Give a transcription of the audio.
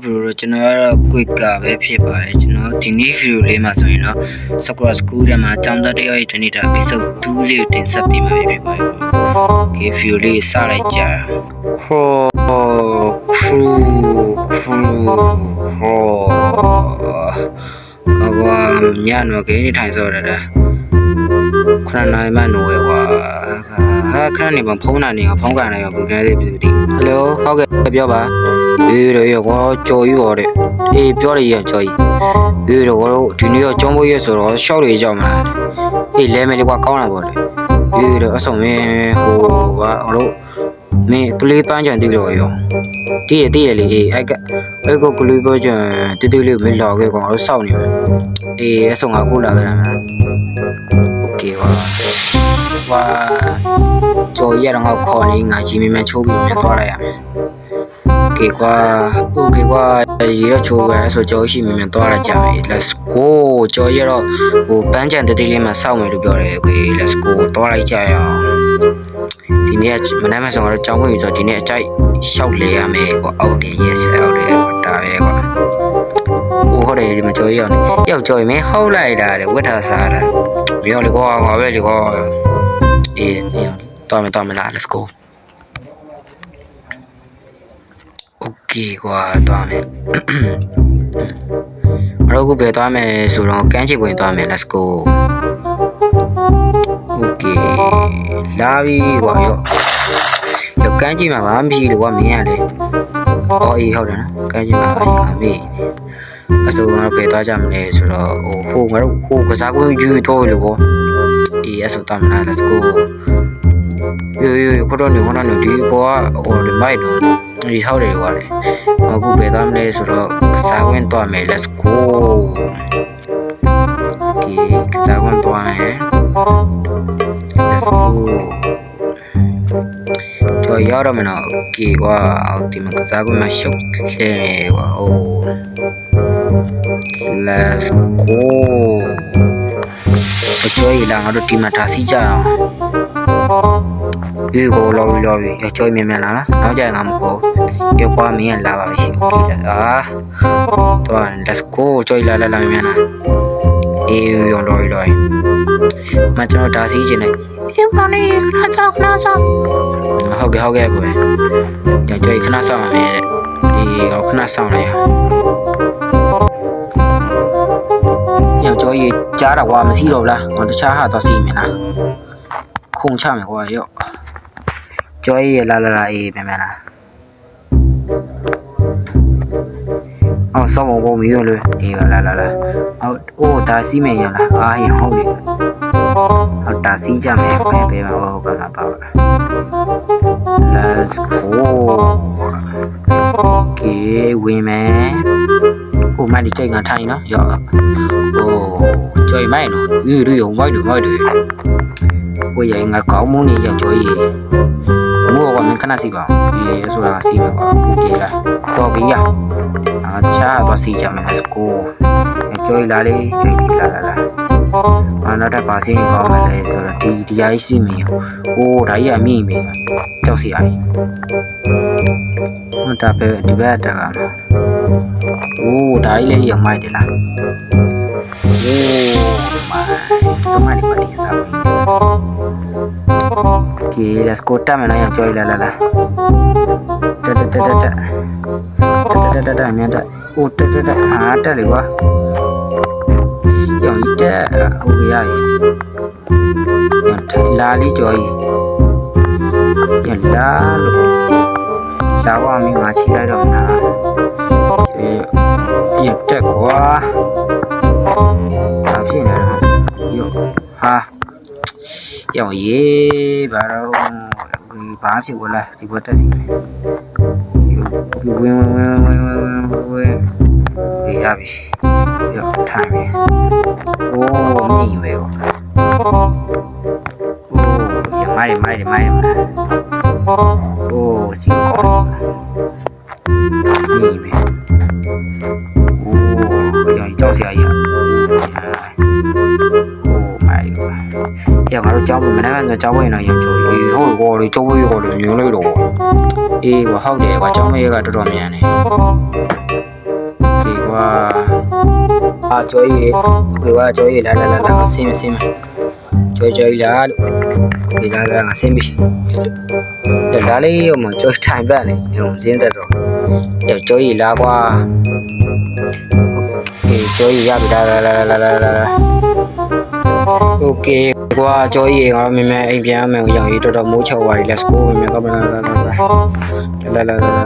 bro ကျွန်တော်ကတော့ quick ကပဲဖြစ်ပါတယ်ကျွန်တော်ဒီနေ့ video လေးမှာဆိုရင်တော့ Sakura School ထဲမှာကျောင်းသားတယောက်ရဲ့တနေ့တာ episode 2 လေးကိုတင်ဆက်ပေးမှာဖြစ်ပါတယ် Okay video လေးစလိုက်ကြညနော်ကိနေထိုင်စောရတာခဏနိုင်မှနိုးရွာခဏနေဖုန်းနာနေဖုန်းကန်နေဘယ်လိုလဲဟယ်လိုဟုတ်ကဲ့ပြောပါအေးရောကောကြော်ယူရောတဲ့အေးပြောရရကြော်ကြီးအေးတော့ဒီနေ့ရောကျောင်းဖို့ရဆိုတော့ရှောက်လေးကြောက်မလားအေးလဲမယ်ဒီကွာကောင်းလာပေါ့လေအေးတော့အဆောင်မင်းဟိုတို့မင်းကလေးပန်းချန်တူလို့ရောတည့်ရလေအေးအဲ့ကကလေးပန်းချန်တူလေးမလောက်ခဲ့ကောင်တော့စောက်နေမယ်အေးအဆောင်ကကိုလာကြတာမှာโอเคဝါကြော်ရတော့ခေါ်နေငါကြီးမင်းချိုးပြီးမြန်သွားလိုက်ရမယ်โอเคကွာရေတော့ချိုးပဲဆိုကြော်ရှိမြန်သွားရကြမယ် let's go ကြော်ရတော့ဟိုပန်းချန်တေးလေးမှာစောက်မယ်လို့ပြောတယ်โอเค let's go သွားလိုက်ကြရအောင်ဒီနေ့မနက်မှဆောင်တော့ကြောင်းဝင်ဆိုဒီနေ့အကြိုက်ရှောက်လေရမယ်ကွာအောက်တယ် yes အောက်တယ်ဒါပဲကွာဟုတ်တယ်ဒီမှာကြော်ရအောင်ယောက်ကြော်ရင်မင်းဟုတ်လိုက်တာလေဝတ်ထားစားတာမြောက်လေကွာငါပဲလေကွာအေးတော်မယ်လား let's go Okay ကွာသွားမယ်เราก็ไปသွားမယ်ဆိုတော့ကမ်းခြေဝင်သွားမယ် let's go Okay လာပြီကွာရောကမ်းခြေမှာဘာမှမရှိလို့ကွာမင်းရတယ်အော်အေးဟုတ်တယ်နော်ကမ်းခြေမှာအမေအဆိုတော့ပဲသွားကြမလဲဆိုတော့ဟိုငါတို့ဟိုကစားကွင်းယူတော့လို့ကွာအေးအဆိုသွားမလား let's go yoခေါ်တော့နေဒီဘောကဟိုဒီမိုက်တော့ဒီဟောက်တယ်ကွာလေအခုပဲသွားမလဲဆိုတော့ကစားကွင်းသွားမယ် let's go okay ကစားကွင်းသွားမယ် let's go ကြော်ရတော့မနော် okay ကွာဒီမှာကစားကွင်းမှာရှုပ်လဲကွာ oh let's go ကြော်ရလာငါတို့ဒီမှာဒါစီကြအောင်ဒီကိုလော်ပြီးကြော်မြန်လာလားနောက်ကြရင်ငါမခေါ်ရပွားမင်းလာပါပြီ okay တော့ let's go ကြော်လာမြန်လာအေးရောလော်မကျွန်တော်ဒါစီချင်တယ်အေးမလေးခဏစောဟုတ်ကဲ့ကိုကြော်ခဏစောမယ်တဲ့ဒီခဏစောလိုက်ရောကြော်ရကြားတော့ကွာမရှိတော့လားငါတခြားဟာတော့စီမယ်လားခုံချမယ်ကွာရောကြော်ရလာအေးမြန်လားအော်စောမကိုမီးရလေအေးလာအော်ဒါစီးမယ်ရလားအားရဟုတ်တယ်အော်ဒါစီးကြမယ်ပဲမှာဟုတ်ပါပါ let's go okay ဝင်မယ်ဟိုမိုက်ဒီချိန်ကထိုင်နော်ရောဟိုကြွေမိုက်နော်ဒီရုံမိုက်တယ်ကိုရငါကောင်းမုန်းနေရကြွေမို့ကမင်းခဏစီပါအေးဆိုတာစီမယ်ကွာကိုပြေလာတော့ပြီးရချာတော့စီကြမယ် let's go ကြွေလာလေလာနောက်တစ်ပါစင်းကောင်းမယ်လေဆိုတော့ဒီရိုက်စီမင်းဟိုဒါကြီးအမိမင်းကြောက်စီအားဟိုဒါပဲဒီဘက်တက်ကနော်โอ้ဒါကြီးလည်းရမိုက်တယ်လားโอ้မိုက်တော့မိုက်ပါဒီစားဝင် Okay let's go တက်မယ်နော်ကြော်လာတက်မြန်တက်โอ้တက်ဟာတက်လေကွာရောင်တက်ဟိုရရလာလီကြော်ကြီးလာလို့လာဝမင်းငါချီလိုက်တော့မလားရတက်ကွာဘာဖြစ်နေလဲရောဟာရောင်ရေးဘာတော့ဘာဖြစ်ဝလားဒီဘက်တက်စီမယ်ဝင်ရပြီရောထိုင်ပြီโอ้မြည်ပဲကွာโอ้ရမိုက်โอ้စီကောမြည်ပဲโอ้ရောကြောက်စရာကြီးโอ้မိုက်ကွာရောငါတို့ကြောက်မနေ့ကကြောက်ဝင်တော့ရောကြော်ရီဟိုကောလေးကြောက်ဝေးကောလေးညွှန်လိုက်တော့အေးကွာဟုတ်တယ်ကွာကြောက်မရကတော်တော်မြန်နေ ကွာကျော်ကြီးโอเคကွာကျော်ကြီးလာဆင်းကျော်ကြီးလာလို့โอเคလာငါဆင်းပြီဒါလေးဟိုမှာကျော်ထိုင်ပတ်နေဟိုဆင်းတတ်တော့ကျော်ကြီးလာကွာโอเคကျော်ကြီးရပြီလာโอเคကွာကျော်ကြီးငါတို့မြင်အိမ်ပြန်မယ်ရောက်ရေးတော်မိုးချော်သွားပြီ let's go မြင်တော့လာ